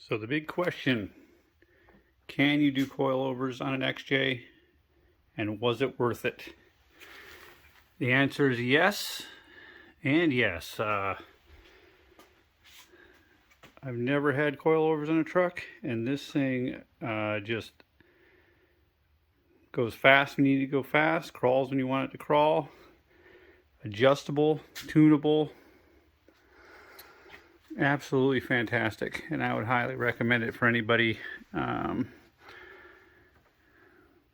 So the big question, can you do coilovers on an XJ, and was it worth it? The answer is yes and yes. I've never had coilovers on a truck, and this thing just goes fast when you need to go fast, crawls when you want it to crawl, adjustable, tunable, absolutely fantastic, and I would highly recommend it for anybody that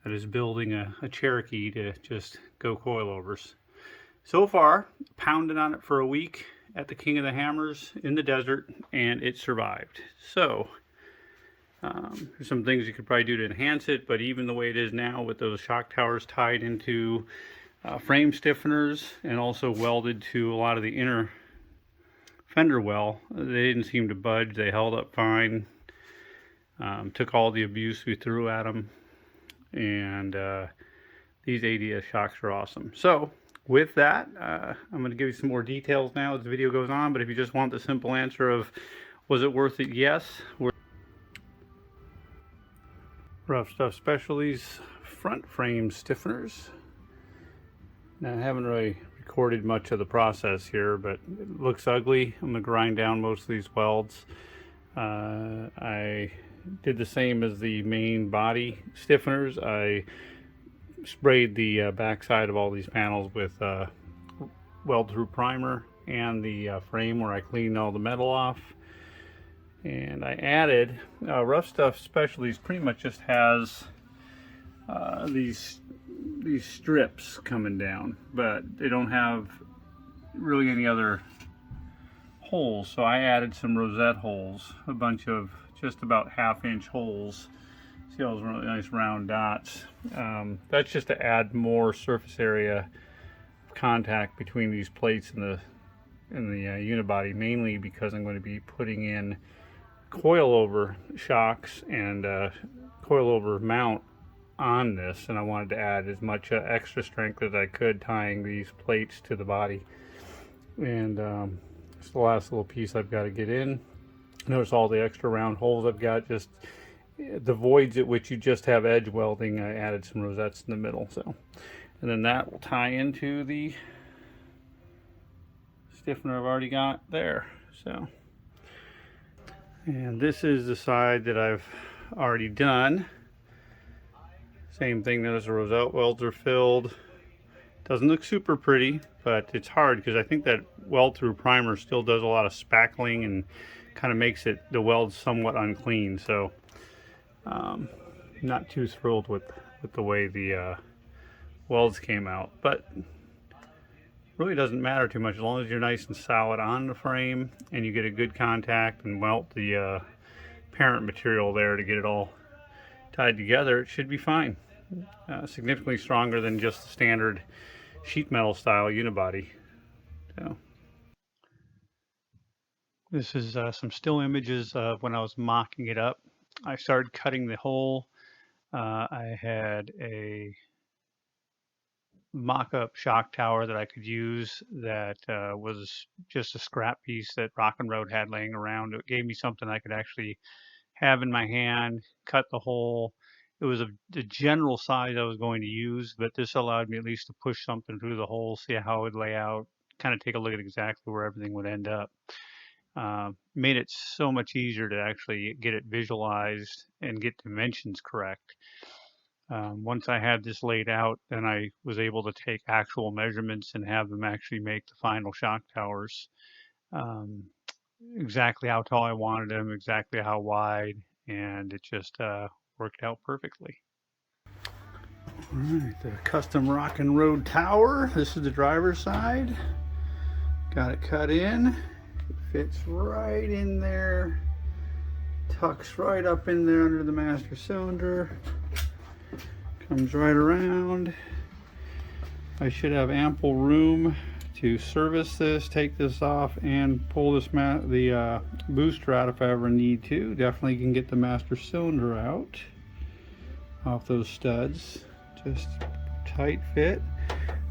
is building a Cherokee to just go coilovers. So far, pounded on it for a week at the King of the Hammers in the desert, and it survived. So there's some things you could probably do to enhance it, but even the way it is now with those shock towers tied into frame stiffeners and also welded to a lot of the inner fender well, they didn't seem to budge. They held up fine. Took all the abuse we threw at them, and these ADS shocks are awesome. So with that, I'm going to give you some more details now as the video goes on, but if you just want the simple answer of was it worth it, yes. Rough Stuff Specialties front frame stiffeners. Now, I haven't really recorded much of the process here, but it looks ugly. I'm going to grind down most of these welds. I did the same as the main body stiffeners. I sprayed the backside of all these panels with weld through primer and the frame where I cleaned all the metal off. And I added Rough Stuff Specialties pretty much just has these strips coming down, but they don't have really any other holes. So I added some rosette holes, a bunch of just about ½ inch holes. See all those really nice round dots? That's just to add more surface area of contact between these plates and the unibody, mainly because I'm going to be putting in coilover shocks and coilover mount on this, and I wanted to add as much extra strength as I could tying these plates to the body. And it's the last little piece I've got to get in. Notice all the extra round holes I've got, just the voids at which you just have edge welding. I added some rosettes in the middle, so, and then that will tie into the stiffener I've already got there. So, and this is the side that I've already done. Same thing, notice the rosette welds are filled. Doesn't look super pretty, but it's hard because I think that weld through primer still does a lot of spackling and kind of makes it, the weld, somewhat unclean. So not too thrilled with the way the welds came out, but really doesn't matter too much as long as you're nice and solid on the frame and you get a good contact and weld the parent material there to get it all tied together. It should be fine. Significantly stronger than just the standard sheet metal style unibody. So this is some still images of when I was mocking it up. I started cutting the hole. I had a mock-up shock tower that I could use that was just a scrap piece that Rock and Road had laying around. It gave me something I could actually have in my hand, cut the hole. It was the general size I was going to use, but this allowed me at least to push something through the hole, see how it would lay out, kind of take a look at exactly where everything would end up. Made it so much easier to actually get it visualized and get dimensions correct. Once I had this laid out, then I was able to take actual measurements and have them actually make the final shock towers exactly how tall I wanted them, exactly how wide, and it just worked out perfectly. All right, the custom Rock and Road tower. This is the driver's side. Got it cut in. It fits right in there. Tucks right up in there under the master cylinder. Comes right around. I should have ample room to service this, take this off, and pull this the booster out if I ever need to. Definitely can get the master cylinder out off those studs. Just tight fit,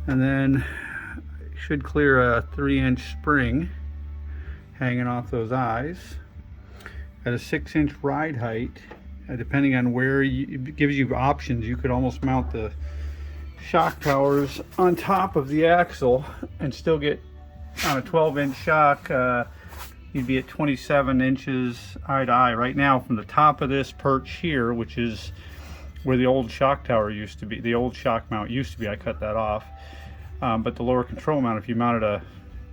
and then should clear a 3-inch spring hanging off those eyes. at a 6-inch ride height. Depending on where it gives you options, you could almost mount the shock towers on top of the axle and still get on a 12-inch shock. You'd be at 27 inches eye to eye. Right now, from the top of this perch here, which is where the old shock tower used to be, the old shock mount used to be, I cut that off. But the lower control mount, if you mounted a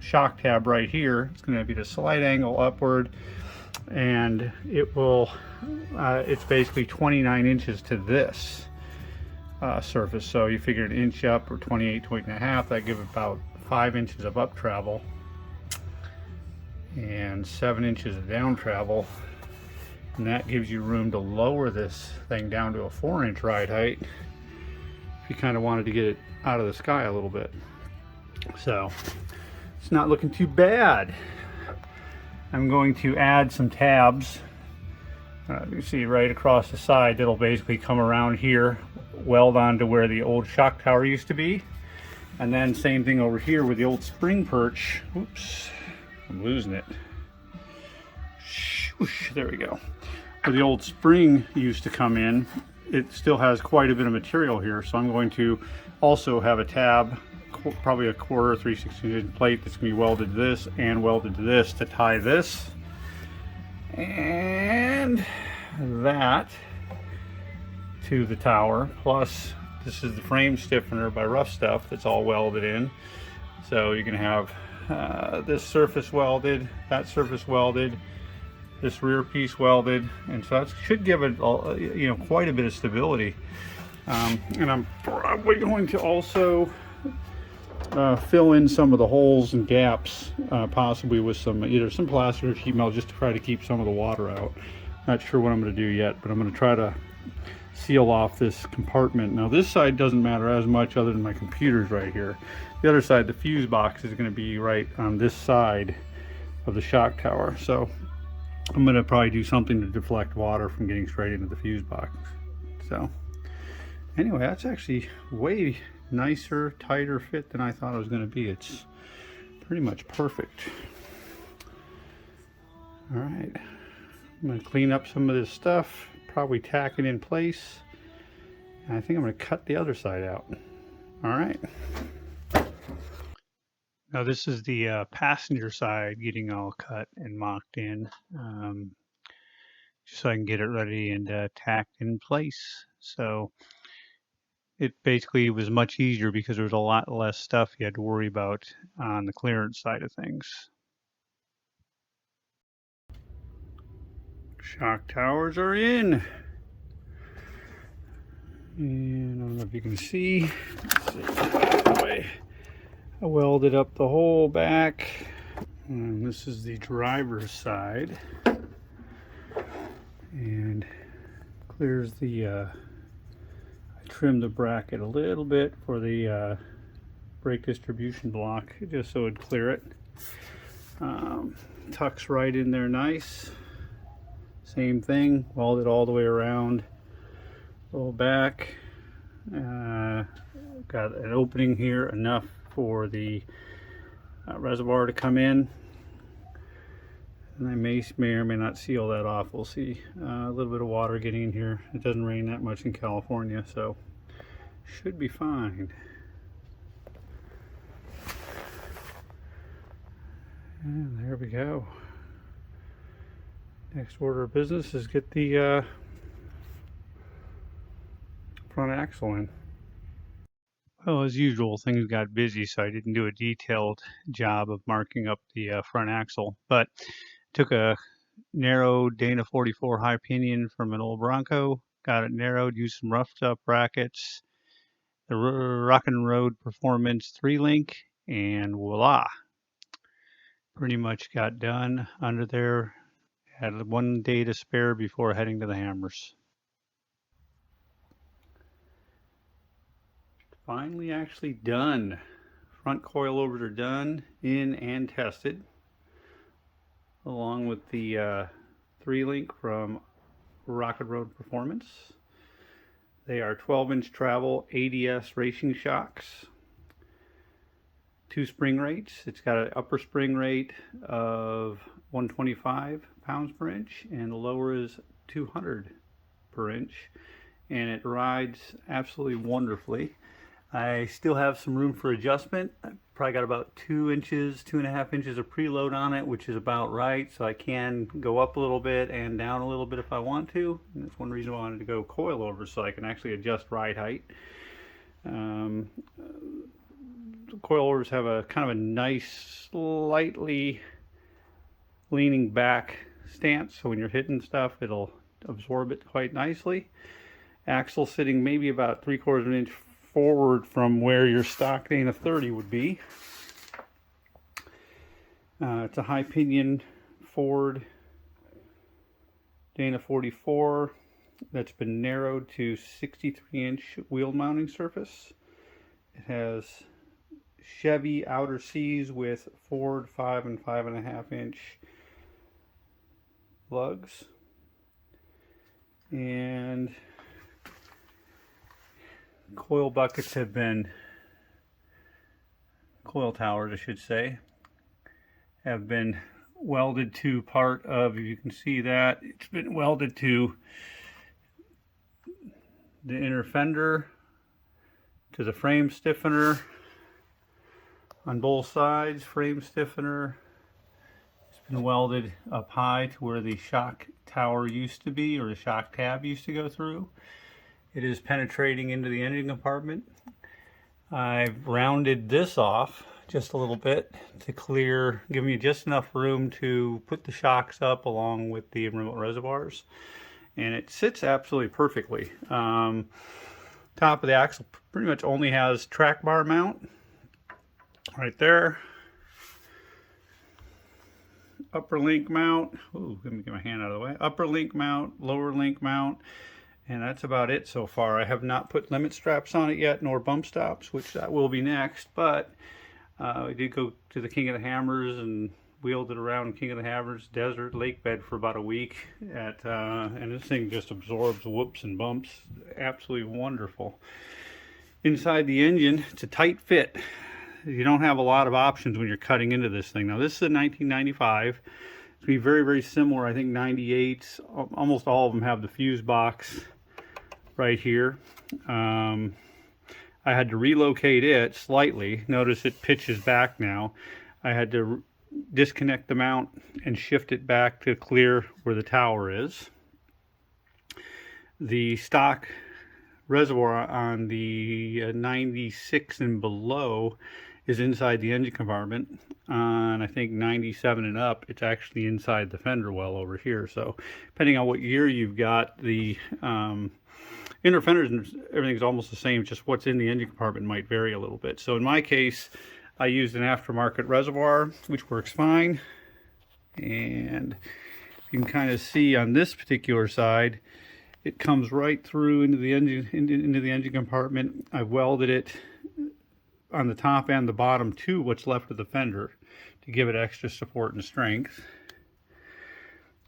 shock tab right here, it's going to be at a slight angle upward, and it will, it's basically 29 inches to this surface. So you figure an inch up, or 28 and a half, that gives about 5 inches of up travel and 7 inches of down travel, and that gives you room to lower this thing down to a 4-inch ride height if you kind of wanted to get it out of the sky a little bit. So it's not looking too bad. I'm going to add some tabs. You see right across the side, that'll basically come around here, weld onto where the old shock tower used to be, and then same thing over here with the old spring perch. Oops, I'm losing it. Whoosh, there we go. Where the old spring used to come in, it still has quite a bit of material here, so I'm going to also have a tab, probably a 1/4 3/16 plate that's going to be welded to this and welded to this to tie this and that to the tower. Plus, this is the frame stiffener by Rough Stuff that's all welded in. So you can have this surface welded, that surface welded, this rear piece welded, and so that should give it, you know, quite a bit of stability. And I'm probably going to also fill in some of the holes and gaps, possibly with some either some plastic or sheet metal, just to try to keep some of the water out. Not sure what I'm going to do yet, but I'm going to try to seal off this compartment. Now this side doesn't matter as much other than my computer's right here. The other side, the fuse box, is going to be right on this side of the shock tower. So I'm going to probably do something to deflect water from getting straight into the fuse box. So anyway, that's actually way nicer, tighter fit than I thought it was going to be. It's pretty much perfect. All right, I'm going to clean up some of this stuff, probably tack it in place, and I think I'm going to cut the other side out. All right. Now this is the passenger side getting all cut and mocked in, just so I can get it ready and tacked in place. So it basically was much easier because there was a lot less stuff you had to worry about on the clearance side of things. Shock towers are in. And I don't know if you can see. Let's see. I welded up the whole back. And this is the driver's side. And clears the, I trimmed the bracket a little bit for the brake distribution block, just so it'd clear it. Tucks right in there nice. Same thing, welded all the way around. Roll back. Got an opening here, enough for the reservoir to come in. And I may or may not seal that off. We'll see. A little bit of water getting in here. It doesn't rain that much in California, so should be fine. And there we go. Next order of business is get the front axle in. Well, as usual, things got busy, so I didn't do a detailed job of marking up the front axle, but took a narrow Dana 44 high pinion from an old Bronco, got it narrowed, used some Rough Stuff brackets, the Rockin' Road Performance 3-link, and voila. Pretty much got done under there. Had 1 day to spare before heading to the hammers. Finally actually done. Front coilovers are done, in and tested, along with the 3-link from Rockin' Road Performance. They are 12-inch travel ADS racing shocks. two spring rates. It's got an upper spring rate of 125 pounds per inch, and the lower is 200 per inch, and it rides absolutely wonderfully. I still have some room for adjustment. I've probably got about 2.5 inches of preload on it, which is about right, so I can go up a little bit and down a little bit if I want to. And that's one reason I wanted to go coil over, so I can actually adjust ride height. Coilovers have a kind of a nice, slightly leaning back stance, so when you're hitting stuff, it'll absorb it quite nicely. Axle sitting maybe about 3/4 inch forward from where your stock Dana 30 would be. It's a high pinion Ford Dana 44 that's been narrowed to 63-inch wheel mounting surface. It has Chevy outer C's with Ford 5 and 5.5 inch lugs, and coil buckets have been, coil towers I should say, have been welded to part of, you can see that it's been welded to the inner fender, to the frame stiffener on both sides. Frame stiffener, it's been welded up high to where the shock tower used to be, or the shock tab used to go through. It is penetrating into the engine compartment. I've rounded this off just a little bit to clear, give me just enough room to put the shocks up along with the remote reservoirs. And it sits absolutely perfectly. Top of the axle pretty much only has track bar mount right there. Upper link mount. Ooh, let me get my hand out of the way. Upper link mount, lower link mount. And that's about it so far. I have not put limit straps on it yet, nor bump stops, which that will be next. But we did go to the King of the Hammers and wheeled it around King of the Hammers desert lake bed for about a week. And this thing just absorbs whoops and bumps. Absolutely wonderful. Inside the engine, it's a tight fit. You don't have a lot of options when you're cutting into this thing. Now this is a 1995. It's going to be very, very similar. I think 98s, almost all of them have the fuse box right here. I had to relocate it slightly. Notice it pitches back now. I had to disconnect the mount and shift it back to clear where the tower is. The stock reservoir on the 96 and below is inside the engine compartment. On I think 97 and up, it's actually inside the fender well over here. So depending on what year you've got, the inner fenders and everything's almost the same, just what's in the engine compartment might vary a little bit. So in my case, I used an aftermarket reservoir, which works fine. And you can kind of see on this particular side, it comes right through into the engine compartment. I welded it on the top and the bottom to what's left of the fender to give it extra support and strength.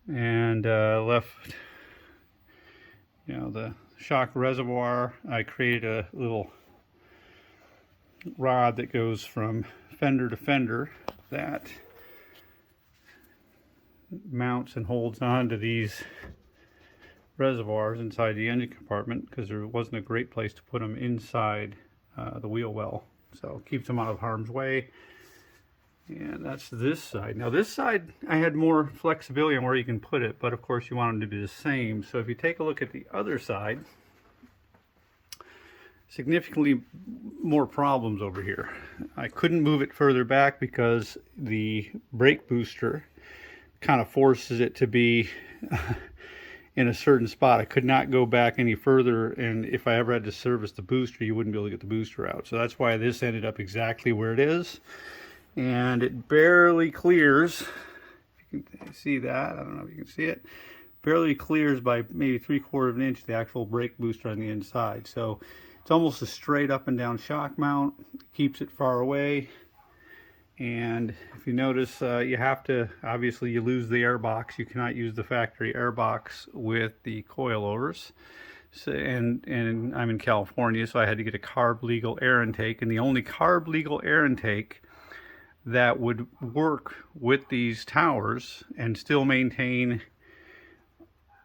And left, the shock reservoir. I created a little rod that goes from fender to fender that mounts and holds on to these reservoirs inside the engine compartment, because there wasn't a great place to put them inside the wheel well. So it keeps them out of harm's way. And that's this side. Now this side, I had more flexibility on where you can put it, but of course you want them to be the same. So if you take a look at the other side, significantly more problems over here. I couldn't move it further back because the brake booster kind of forces it to be in a certain spot. I could not go back any further, and if I ever had to service the booster, you wouldn't be able to get the booster out. So that's why this ended up exactly where it is. And it barely clears. If you can see that, I don't know if you can see it. Barely clears by maybe 3/4 of an inch the actual brake booster on the inside. So it's almost a straight up and down shock mount. It keeps it far away. And if you notice, you have to, obviously you lose the air box. You cannot use the factory air box with the coilovers. So, and I'm in California, so I had to get a carb legal air intake. And the only carb legal air intake that would work with these towers and still maintain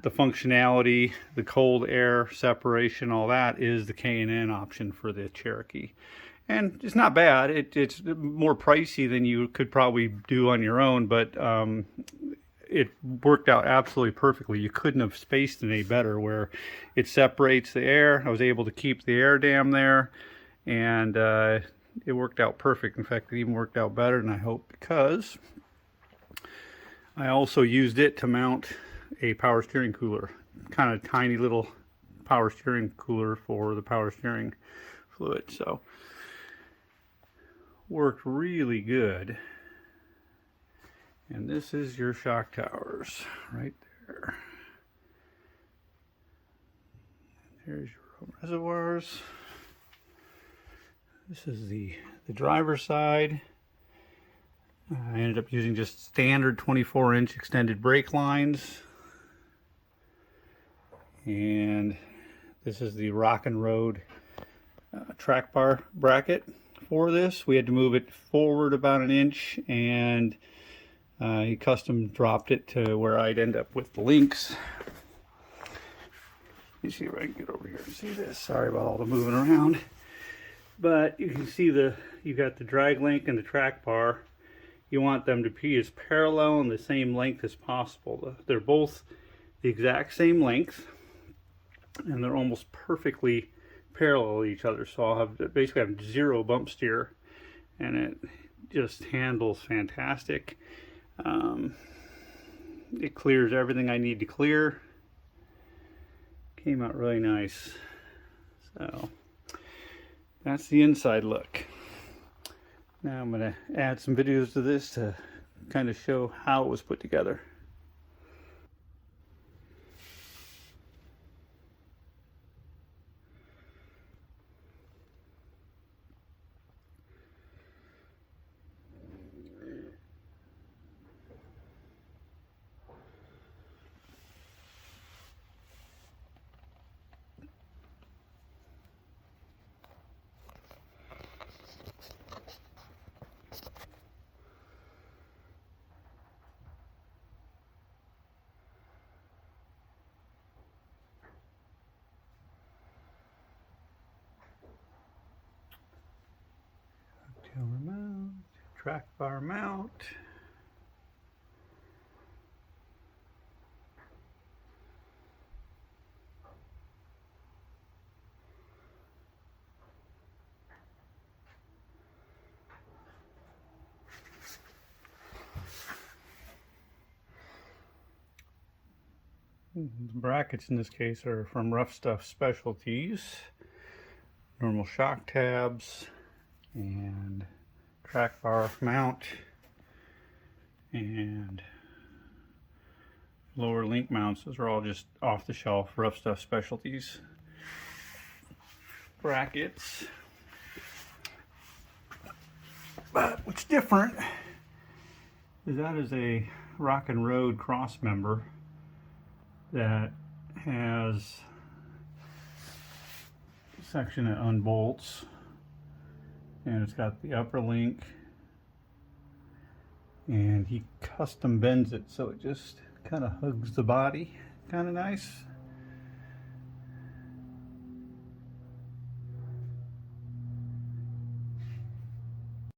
the functionality, the cold air separation, all that, is the K&N option for the Cherokee. And it's not bad. It's more pricey than you could probably do on your own, but it worked out absolutely perfectly. You couldn't have spaced it any better, where it separates the air. I was able to keep the air dam there, and it worked out perfect. In fact, it even worked out better than I hoped, because I also used it to mount a power steering cooler, kind of tiny little power steering cooler for the power steering fluid. So worked really good. And this is your shock towers right there. There's your reservoirs. This is the driver's side. I ended up using just standard 24-inch extended brake lines. And this is the Rock and Road track bar bracket for this. We had to move it forward about an inch, and he custom dropped it to where I'd end up with the links. You see if I can get over here and see this. Sorry about all the moving around. But you can see you got the drag link and the track bar. You want them to be as parallel and the same length as possible. They're both the exact same length, and they're almost perfectly parallel to each other. So I'll basically have zero bump steer, and it just handles fantastic. It clears everything I need to clear. Came out really nice. So that's the inside look. Now I'm going to add some videos to this to kind of show how it was put together. Mount, track bar mount. The brackets in this case are from Rough Stuff Specialties. Normal shock tabs and track bar mount and lower link mounts. Those are all just off the shelf Rough Stuff Specialties brackets. But what's different is that is a Rock and Road cross member that has a section that unbolts, and it's got the upper link, and he custom bends it so it just kind of hugs the body. Kind of nice.